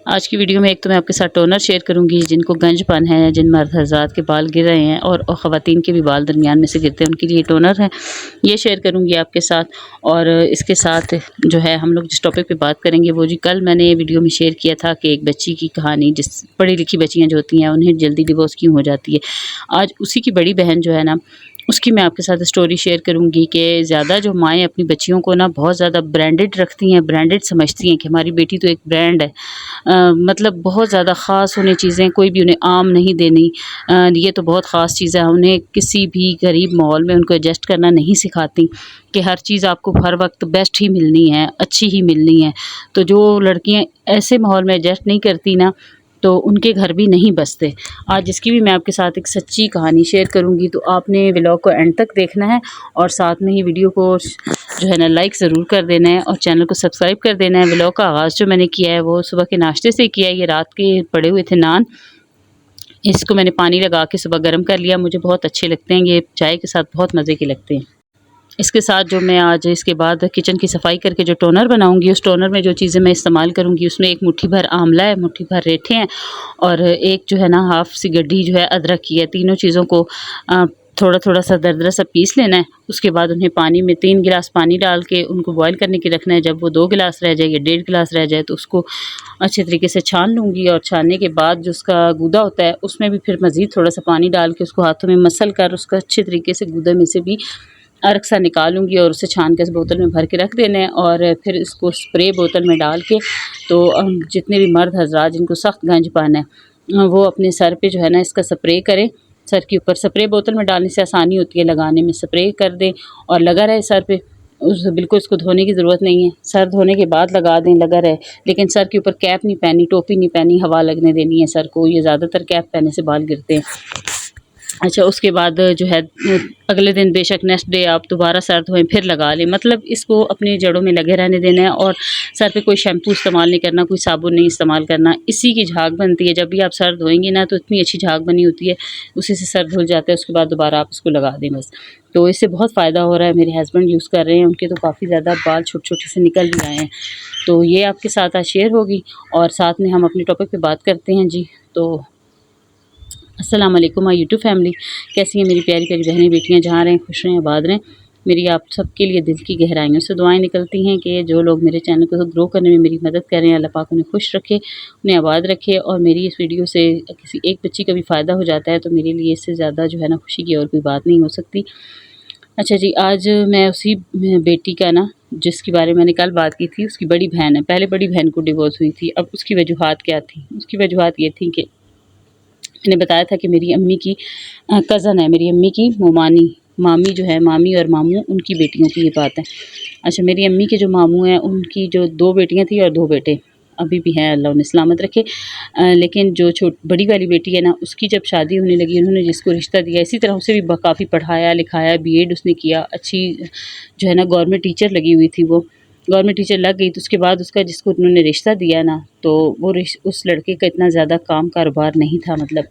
आज की वीडियो में एक तो मैं आपके साथ टोनर शेयर करूंगी जिनको गंजपन है, जिन मर्द हज़रात के बाल गिर रहे हैं और ख़वातीन के भी बाल दरमियान में से गिरते हैं, उनके लिए टोनर है, ये शेयर करूंगी आपके साथ। और इसके साथ जो है हम लोग जिस टॉपिक पे बात करेंगे वो जी कल मैंने ये वीडियो में शेयर किया था कि एक बच्ची की कहानी, जिस पढ़ी लिखी बच्चियाँ जो होती हैं उन्हें जल्दी डिवोर्स क्यों हो जाती है। आज उसी की बड़ी बहन जो है ना, उसकी मैं आपके साथ स्टोरी शेयर करूंगी कि ज़्यादा जो माएँ अपनी बच्चियों को ना बहुत ज़्यादा ब्रांडेड रखती हैं, ब्रांडेड समझती हैं कि हमारी बेटी तो एक ब्रांड है। मतलब बहुत ज़्यादा ख़ास उन्हें चीज़ें कोई भी उन्हें आम नहीं देनी। ये तो बहुत ख़ास चीज़ है। उन्हें किसी भी गरीब माहौल में उनको एडजस्ट करना नहीं सिखाती कि हर चीज़ आपको हर वक्त बेस्ट ही मिलनी है, अच्छी ही मिलनी है। तो जो लड़कियाँ ऐसे माहौल में एडजस्ट नहीं करती ना, तो उनके घर भी नहीं बसते। आज इसकी भी मैं आपके साथ एक सच्ची कहानी शेयर करूंगी, तो आपने व्लॉग को एंड तक देखना है और साथ में ही वीडियो को जो है ना लाइक ज़रूर कर देना है और चैनल को सब्सक्राइब कर देना है। व्लॉग का आगाज़ जो मैंने किया है वो सुबह के नाश्ते से किया है। ये रात के पड़े हुए थे नान, इसको मैंने पानी लगा के सुबह गर्म कर लिया। मुझे बहुत अच्छे लगते हैं, ये चाय के साथ बहुत मज़े के लगते हैं। इसके साथ जो मैं आज इसके बाद किचन की सफाई करके जो टोनर बनाऊंगी, उस टोनर में जो चीज़ें मैं इस्तेमाल करूंगी उसमें एक मुट्ठी भर आंवला है, मुट्ठी भर रेठे हैं और एक जो है ना हाफ सी गड्ढी जो है अदरक की है। तीनों चीज़ों को थोड़ा थोड़ा सा दरदरा सा पीस लेना है। उसके बाद उन्हें पानी में 3 गिलास पानी डाल के उनको बॉईल करने की रखना है। जब वो 2 गिलास रह जाए या 1.5 गिलास रह जाए तो उसको अच्छे तरीके से छान लूँगी और छानने के बाद जो उसका गूदा होता है उसमें भी फिर मज़ीद थोड़ा सा पानी डाल के उसको हाथों में मसल कर उसका अच्छे तरीके से गूदे में से भी अर्क सा निकालूँगी और उसे छान के इस बोतल में भर के रख देना है। और फिर इसको स्प्रे बोतल में डाल के तो जितने भी मर्द हज़रात जिनको सख्त गंजपन है वो अपने सर पे जो है ना इसका स्प्रे करें। सर के ऊपर स्प्रे बोतल में डालने से आसानी होती है लगाने में, स्प्रे कर दें और लगा रहे सर पे। बिल्कुल इसको धोने की ज़रूरत नहीं है, सर धोने के बाद लगा दें, लगा रहे। लेकिन सर के ऊपर कैप नहीं पहननी, टोपी नहीं पहनी, हवा लगने देनी है सर को। ये ज़्यादातर कैप पहनने से बाल गिरते हैं। अच्छा, उसके बाद जो है अगले दिन बेशक नेक्स्ट डे आप दोबारा सर धोएं फिर लगा लें। मतलब इसको अपनी जड़ों में लगे रहने देना है और सर पे कोई शैम्पू इस्तेमाल नहीं करना, कोई साबुन नहीं इस्तेमाल करना। इसी की झाग बनती है। जब भी आप सर धोएंगे ना तो इतनी अच्छी झाग बनी होती है, उसी से सर धुल जाता है। उसके बाद दोबारा आप इसको लगा दें बस। तो इससे बहुत फ़ायदा हो रहा है। मेरे हस्बैंड यूज़ कर रहे हैं, उनके तो काफ़ी ज़्यादा बाल छोटे-छोटे से निकल भी आए हैं। तो ये आपके साथ आज शेयर होगी और साथ में हम अपने टॉपिक पे बात करते हैं जी। तो अस्सलाम वालेकुम माय यूट्यूब फैमिली, कैसी हैं मेरी प्यारी प्यारी बहनें बेटियां, जहाँ रहें खुश रहें आबाद रहें। मेरी आप सबके लिए दिल की गहराइयों से दुआएं निकलती हैं कि जो लोग मेरे चैनल को ग्रो करने में मेरी मदद कर रहे हैं, अल्लाह पाक उन्हें खुश रखे, उन्हें आबाद रखे। और मेरी इस वीडियो से किसी एक बच्ची का भी फ़ायदा हो जाता है तो मेरे लिए इससे ज़्यादा जो है ना खुशी की और कोई बात नहीं हो सकती। अच्छा जी, आज मैं उसी बेटी का ना जिसके बारे में मैंने कल बात की थी, उसकी बड़ी बहन है। पहले बड़ी बहन को डिवोर्स हुई थी। अब उसकी वजूहात क्या थी? उसकी वजूहात ये थी कि मैंने बताया था कि मेरी अम्मी की कज़न है, मेरी अम्मी की मामी जो है, मामी और मामू उनकी बेटियों की ये बात है। अच्छा, मेरी अम्मी के जो मामू हैं उनकी जो 2 बेटियाँ थी और 2 बेटे अभी भी हैं, अल्लाह उन्हें सलामत रखे। लेकिन जो बड़ी वाली बेटी है ना, उसकी जब शादी होने लगी, उन्होंने जिसको रिश्ता दिया, इसी तरह उसे भी काफ़ी पढ़ाया लिखाया, बीएड उसने किया, अच्छी जो है ना गवर्नमेंट टीचर लगी हुई थी वो। गवर्नमेंट टीचर लग गई तो उसके बाद उसका जिसको उन्होंने रिश्ता दिया ना, तो वो उस लड़के का इतना ज़्यादा काम कारोबार नहीं था मतलब,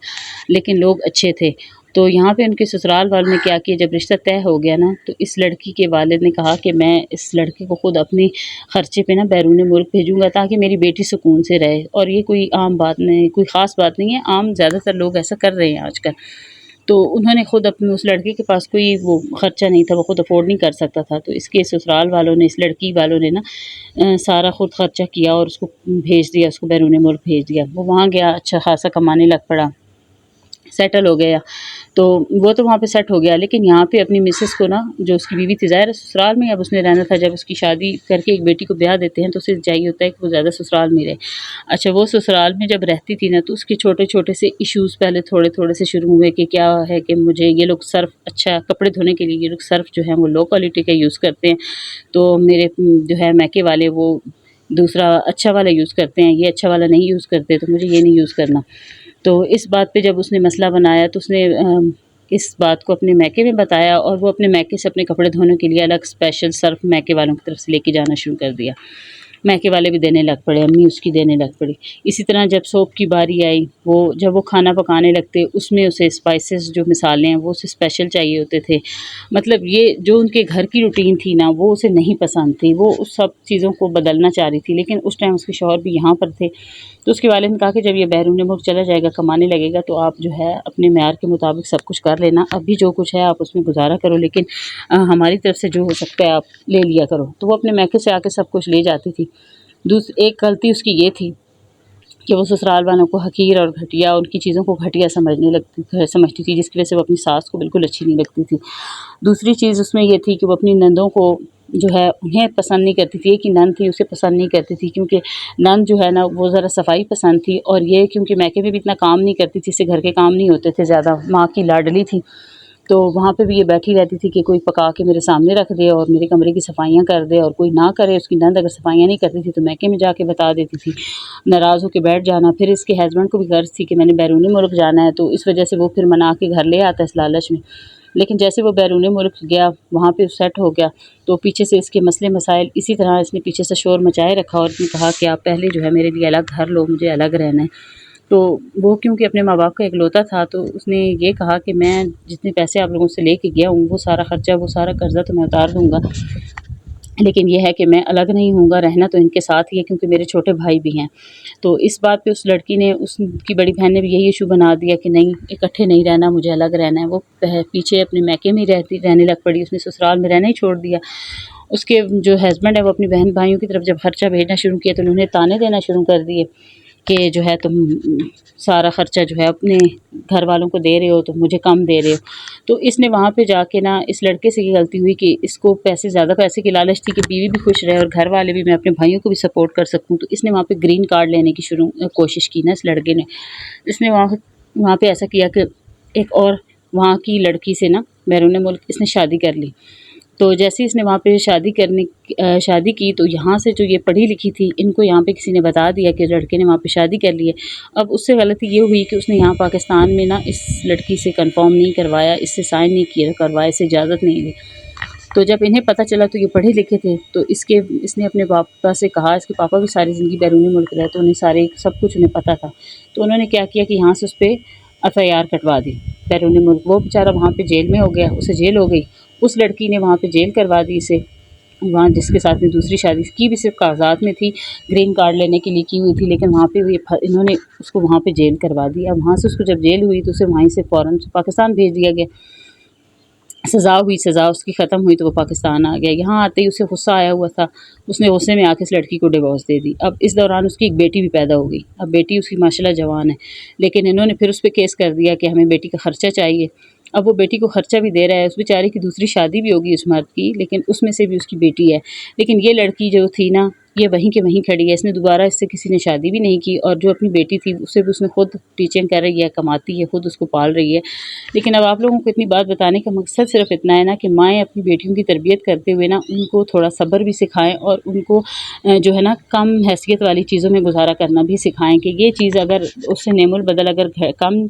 लेकिन लोग अच्छे थे। तो यहाँ पे उनके ससुराल वालों ने क्या किया, जब रिश्ता तय हो गया ना तो इस लड़की के वालिद ने कहा कि मैं इस लड़के को खुद अपने ख़र्चे पे ना बैरून मुल्क भेजूँगा ताकि मेरी बेटी सुकून से रहे। और ये कोई आम बात नहीं, कोई ख़ास बात नहीं है, आम ज़्यादातर लोग ऐसा कर रहे हैं आजकल। तो उन्होंने खुद अपने उस लड़के के पास कोई वो ख़र्चा नहीं था, वो खुद अफ़ोर्ड नहीं कर सकता था, तो इसके ससुराल वालों ने, इस लड़की वालों ने ना सारा खुद ख़र्चा किया और उसको भेज दिया, उसको बैरून मुल्क भेज दिया। वो वहाँ गया, अच्छा ख़ासा कमाने लग पड़ा, सेटल हो गया। तो वो तो वहाँ पे सेट हो गया, लेकिन यहाँ पे अपनी मिसेस को ना, जो उसकी बीवी थी, ज़ाहिर है ससुराल में अब उसने रहना था। जब उसकी शादी करके एक बेटी को ब्याह देते हैं तो उसे चाहिए होता है कि वो ज़्यादा ससुराल में रहे। अच्छा, वो ससुराल में जब रहती थी ना तो उसके छोटे-छोटे से इश्यूज़ पहले थोड़े-थोड़े से शुरू हुए कि क्या है कि मुझे ये लोग सर्फ़, अच्छा कपड़े धोने के लिए ये लोग सर्फ़ जो है वो लो क्वालिटी का यूज़ करते हैं, तो मेरे जो है मायके वाले वो दूसरा अच्छा वाला यूज़ करते हैं, ये अच्छा वाला नहीं यूज़ करते, तो मुझे ये नहीं यूज़ करना। तो इस बात पे जब उसने मसला बनाया तो उसने इस बात को अपने मैके में बताया और वो अपने मैके से अपने कपड़े धोने के लिए अलग स्पेशल सर्फ़ मैके वालों की तरफ से लेके जाना शुरू कर दिया। मैके वाले भी देने लग पड़े, अम्मी उसकी देने लग पड़ी। इसी तरह जब सोप की बारी आई, जब वो खाना पकाने लगते, उसमें उसे स्पाइसेस जो मसाले हैं वो उसे स्पेशल चाहिए होते थे। मतलब ये जो उनके घर की रूटीन थी ना, वो उसे नहीं पसंद थी। वो उस सब चीज़ों को बदलना चाह रही थी, लेकिन उस टाइम उसके शौहर भी यहाँ पर थे। तो उसके वालिद ने कहा कि जब ये बैरून मुल्क चला जाएगा, कमाने लगेगा, तो आप जो है अपने मेयार के मुताबिक सब कुछ कर लेना। अभी जो कुछ है आप उसमें गुज़ारा करो, लेकिन हमारी तरफ से जो हो सकता है आप ले लिया करो। तो वो अपने मैके से आके सब कुछ ले जाती थी। एक गलती उसकी ये थी कि वो ससुराल वालों को हकीर और घटिया, उनकी चीज़ों को घटिया समझती थी, जिसकी वजह से वो अपनी सास को बिल्कुल अच्छी नहीं लगती थी। दूसरी चीज़ उसमें ये थी कि वो अपनी नंदों को जो है उन्हें पसंद नहीं करती थी। एक ही नंद थी, उसे पसंद नहीं करती थी, क्योंकि नंद जो है ना वो ज़रा सफाई पसंद थी, और ये क्योंकि मैके में भी इतना काम नहीं करती थी, इससे घर के काम नहीं होते थे ज़्यादा, माँ की लाडली थी। तो वहाँ पे भी ये बैठी रहती थी कि कोई पका के मेरे सामने रख दे और मेरे कमरे की सफाइयाँ कर दे, और कोई ना करे, उसकी नंद अगर सफाइयाँ नहीं करती थी तो मैके में जाके बता देती थी, नाराज़ होकर बैठ जाना। फिर इसके हस्बैंड को भी गर्ज थी कि मैंने बैरूनी मुल्क जाना है, तो इस वजह से वो फिर मना के घर ले आता इस लालच में। लेकिन जैसे वो बैरून मुल्क गया, वहाँ पे सेट हो गया, तो पीछे से इसके मसले मसाइल इसी तरह इसने पीछे से शोर मचाए रखा, और उसने कहा कि आप पहले जो है मेरे लिए अलग घर लो, मुझे अलग रहना है। तो वो क्योंकि अपने माँ बाप का इकलौता था, तो उसने ये कहा कि मैं जितने पैसे आप लोगों से लेके गया हूँ, वो सारा खर्चा, वो सारा कर्जा तो मैं उतार दूँगा, लेकिन ये है कि मैं अलग नहीं होऊँगा, रहना तो इनके साथ ही है, क्योंकि मेरे छोटे भाई भी हैं। तो इस बात पे उस लड़की ने, उसकी बड़ी बहन ने भी यही इशू बना दिया कि नहीं, इकट्ठे नहीं रहना, मुझे अलग रहना है। वो पीछे अपने मैके में रहने लग पड़ी, उसने ससुराल में रहना ही छोड़ दिया। उसके जो हस्बैंड है वो अपनी बहन भाइयों की तरफ जब खर्चा भेजना शुरू किया, तो उन्होंने ताने देना शुरू कर दिए कि जो है तुम सारा ख़र्चा जो है अपने घर वालों को दे रहे हो, तो मुझे कम दे रहे हो। तो इसने वहाँ पे जाके ना, इस लड़के से ये गलती हुई कि इसको ज़्यादा पैसे की लालच थी कि बीवी भी खुश रहे और घर वाले भी, मैं अपने भाइयों को भी सपोर्ट कर सकूँ। तो इसने वहाँ पे ग्रीन कार्ड लेने की कोशिश की ना इस लड़के ने। इसने वहाँ पे ऐसा किया कि एक और वहाँ की लड़की से ना, बैरून मुल्क, इसने शादी कर ली। तो जैसे ही इसने वहाँ पे शादी की, तो यहाँ से जो ये पढ़ी लिखी थी, इनको यहाँ पे किसी ने बता दिया कि लड़के ने वहाँ पे शादी कर ली है। अब उससे गलती ये हुई कि उसने यहाँ पाकिस्तान में ना इस लड़की से कंफर्म नहीं करवाया, इससे साइन नहीं करवाया, इससे इजाज़त नहीं ली। तो जब इन्हें पता चला, तो ये पढ़े लिखे थे, तो इसने अपने पापा से कहा, इसके पापा भी सारी ज़िंदगी बैरून मुल्क रहे, तो उन्हें सब कुछ उन्हें पता था। तो उन्होंने क्या किया कि यहाँ से उस पर FIR कटवा दी बैरून मुल्क। वो बेचारा वहाँ पे जेल में हो गया, उसे जेल हो गई। उस लड़की ने वहाँ पे जेल करवा दी इसे, वहाँ जिसके साथ में दूसरी शादी की भी सिर्फ कागजात में थी, ग्रीन कार्ड लेने के लिए की हुई थी, लेकिन वहाँ पे इन्होंने उसको वहाँ पे जेल करवा दी। अब वहाँ से उसको जब जेल हुई, तो उसे वहीं से फ़ौरन पाकिस्तान भेज दिया गया। सज़ा उसकी ख़त्म हुई, तो वो पाकिस्तान आ गया। यहाँ आते ही उसे गुस्सा आया हुआ था, उसने गुस्से में आके इस लड़की को डिवोर्स दे दी। अब इस दौरान उसकी एक बेटी भी पैदा हो गई। अब बेटी उसकी माशाल्लाह जवान है, लेकिन इन्होंने फिर उस पर केस कर दिया कि हमें बेटी का ख़र्चा चाहिए। अब वो बेटी को ख़र्चा भी दे रहा है, उस बेचारे की दूसरी शादी भी होगी उस मर्द की, लेकिन उसमें से भी उसकी बेटी है। लेकिन ये लड़की जो थी ना, ये वहीं के वहीं खड़ी है, इसने दोबारा इससे किसी ने शादी भी नहीं की, और जो अपनी बेटी थी उसे भी उसने खुद टीचिंग कर रही है, कमाती है, खुद उसको पाल रही है। लेकिन अब आप लोगों को इतनी बात बताने का मकसद सिर्फ इतना है ना कि माएँ अपनी बेटियों की तरबियत करते हुए ना, उनको थोड़ा सब्र भी सिखाएँ, और उनको जो है ना कम हैसियत वाली चीज़ों में गुजारा करना भी सिखाएँ कि ये चीज़ अगर उससे नेमुल बदल अगर कम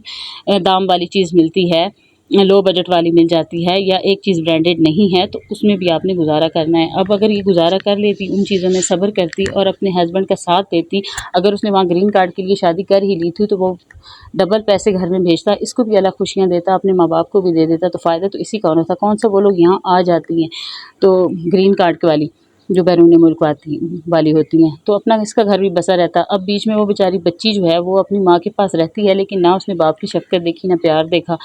दाम वाली चीज़ मिलती है, लो बजट वाली मिल जाती है, या एक चीज़ ब्रांडेड नहीं है, तो उसमें भी आपने गुजारा करना है। अब अगर ये गुजारा कर लेती, उन चीज़ों में सब्र करती और अपने हस्बैंड का साथ देती, अगर उसने वहाँ ग्रीन कार्ड के लिए शादी कर ही ली थी, तो वो डबल पैसे घर में भेजता, इसको भी अलग खुशियाँ देता, अपने माँ बाप को भी दे देता, तो फ़ायदा तो इसी का होना था। कौन सा वो लोग यहाँ आ जाती हैं तो ग्रीन कार्ड के वाली, जो बैरून मुल्क वाली होती हैं, तो अपना इसका घर भी बसा रहता। अब बीच में वो बेचारी बच्ची जो है, वो अपनी माँ के पास रहती है, लेकिन ना उसने बाप की शफ़क़त देखी, ना प्यार देखा,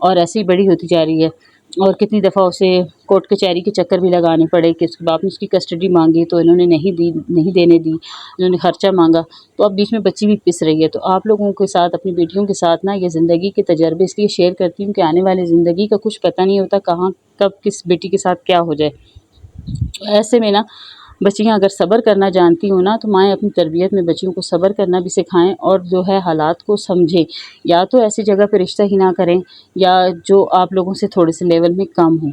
और ऐसे ही बड़ी होती जा रही है। और कितनी दफ़ा उसे कोर्ट कचहरी के चक्कर भी लगाने पड़े कि उसके बाप ने उसकी कस्टडी मांगी, तो इन्होंने नहीं देने दी, इन्होंने ख़र्चा मांगा, तो अब बीच में बच्ची भी पिस रही है। तो आप लोगों के साथ, अपनी बेटियों के साथ ना, ये ज़िंदगी के तजर्बे इसलिए शेयर करती हूँ कि आने वाली ज़िंदगी का कुछ पता नहीं होता, कहाँ कब किस बेटी के साथ क्या हो जाए। तो ऐसे में ना, बच्चियाँ अगर सब्र करना जानती हो ना, तो माएँ अपनी तरबियत में बच्चियों को सब्र करना भी सिखाएँ, और जो है हालात को समझें। या तो ऐसी जगह पे रिश्ता ही ना करें, या जो आप लोगों से थोड़े से लेवल में कम हो,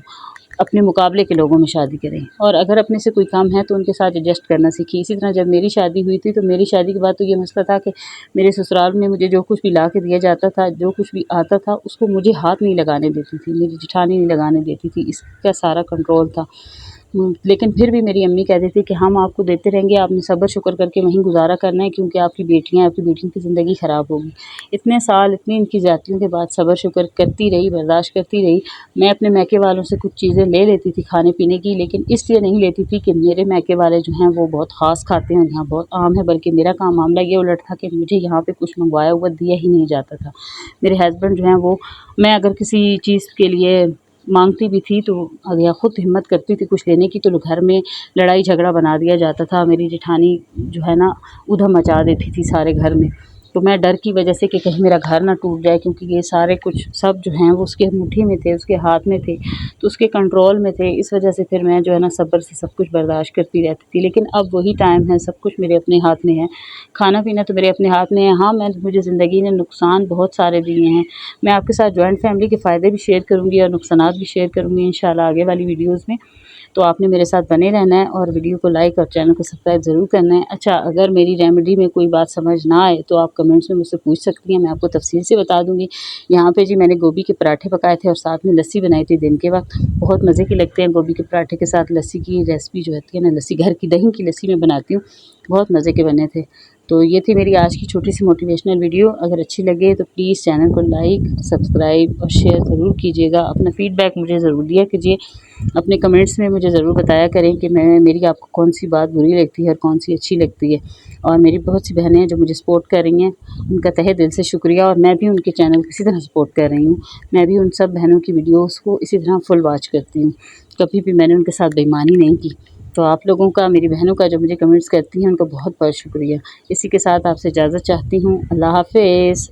अपने मुकाबले के लोगों में शादी करें। और अगर अपने से कोई कम है, तो उनके साथ एडजस्ट करना सीखिए। इसी तरह जब मेरी शादी हुई थी, तो मेरी शादी के बाद तो ये मसला था कि मेरे ससुराल में मुझे जो कुछ भी ला के दिया जाता था, जो कुछ भी आता था, उसको मुझे हाथ नहीं लगाने देती थी, मेरी जेठानी नहीं लगाने देती थी, इसका सारा कंट्रोल था। लेकिन फिर भी मेरी अम्मी कहती थी कि हम आपको देते रहेंगे, आपने सब्र शुक्र करके वहीं गुजारा करना है, क्योंकि आपकी बेटियों की ज़िंदगी ख़राब होगी। इतने साल इतनी इनकी ज़्यादतियों के बाद सब्र शुक्र करती रही, बर्दाश्त करती रही। मैं अपने मैके वालों से कुछ चीज़ें ले लेती थी खाने पीने की, लेकिन इसलिए नहीं लेती थी कि मेरे मैके वाले जो हैं वो बहुत ख़ास खाते हैं और यहाँ बहुत आम है, बल्कि मेरा काम मामला ये उलट था कि मुझे यहाँ पे कुछ मंगवाया हुआ दिया ही नहीं जाता था। मेरे हस्बैंड जो हैं वो, मैं अगर किसी चीज़ के लिए मांगती भी थी तो या खुद हिम्मत करती थी कुछ लेने की, तो घर में लड़ाई झगड़ा बना दिया जाता था। मेरी जेठानी जो है ना ऊधम मचा देती थी सारे घर में। तो मैं डर की वजह से कि कहीं मेरा घर ना टूट जाए, क्योंकि ये सारे कुछ सब जो हैं वो उसके मुट्ठी में थे, उसके हाथ में थे, तो उसके कंट्रोल में थे। इस वजह से फिर मैं जो है ना सब्र से सब कुछ बर्दाश्त करती रहती थी। लेकिन अब वही टाइम है, सब कुछ मेरे अपने हाथ में है, खाना पीना तो मेरे अपने हाथ में है। हाँ, मुझे ज़िंदगी ने नुकसान बहुत सारे दिए हैं। मैं आपके साथ जॉइंट फैमिली के फ़ायदे भी शेयर करूँगी और नुकसानात भी शेयर करूँगी इंशाल्लाह आगे वाली वीडियोज़ में। तो आपने मेरे साथ बने रहना है और वीडियो को लाइक और चैनल को सब्सक्राइब ज़रूर करना है। अच्छा, अगर मेरी रेमेडी में कोई बात समझ ना आए तो आप कमेंट्स में मुझसे पूछ सकती हैं, मैं आपको तफ़सील से बता दूँगी। यहाँ पे जी मैंने गोभी के पराठे पकाए थे और साथ में लस्सी बनाई थी दिन के वक़्त। बहुत मज़े के लगते हैं गोभी के पराठे के साथ लस्सी की रेसिपी जो होती है ना, लस्सी घर की दही की लस्सी मैं बनाती हूँ, बहुत मज़े के बने थे। तो ये थी मेरी आज की छोटी-सी मोटिवेशनल वीडियो। अगर अच्छी लगे तो प्लीज़ चैनल को लाइक, सब्सक्राइब और शेयर ज़रूर कीजिएगा। अपना फ़ीडबैक मुझे ज़रूर दिया कीजिए। अपने कमेंट्स में मुझे ज़रूर बताया करें कि मेरी आपको कौन-सी बात बुरी लगती है और कौन-सी अच्छी लगती है। और मेरी बहुत सी बहनें हैं जो मुझे सपोर्ट कर रही हैं, उनका तहे दिल से शुक्रिया। और मैं भी उनके चैनल को इसी तरह सपोर्ट कर रही हूँ। मैं भी उन सब बहनों की वीडियोज़ को इसी तरह फुल वॉच करती हूँ। कभी भी मैंने उनके साथ बेईमानी नहीं की। तो आप लोगों का, मेरी बहनों का जो मुझे कमेंट्स करती हैं, उनका बहुत-बहुत शुक्रिया। इसी के साथ आपसे इजाज़त चाहती हूँ। अल्लाह हाफ़िज़।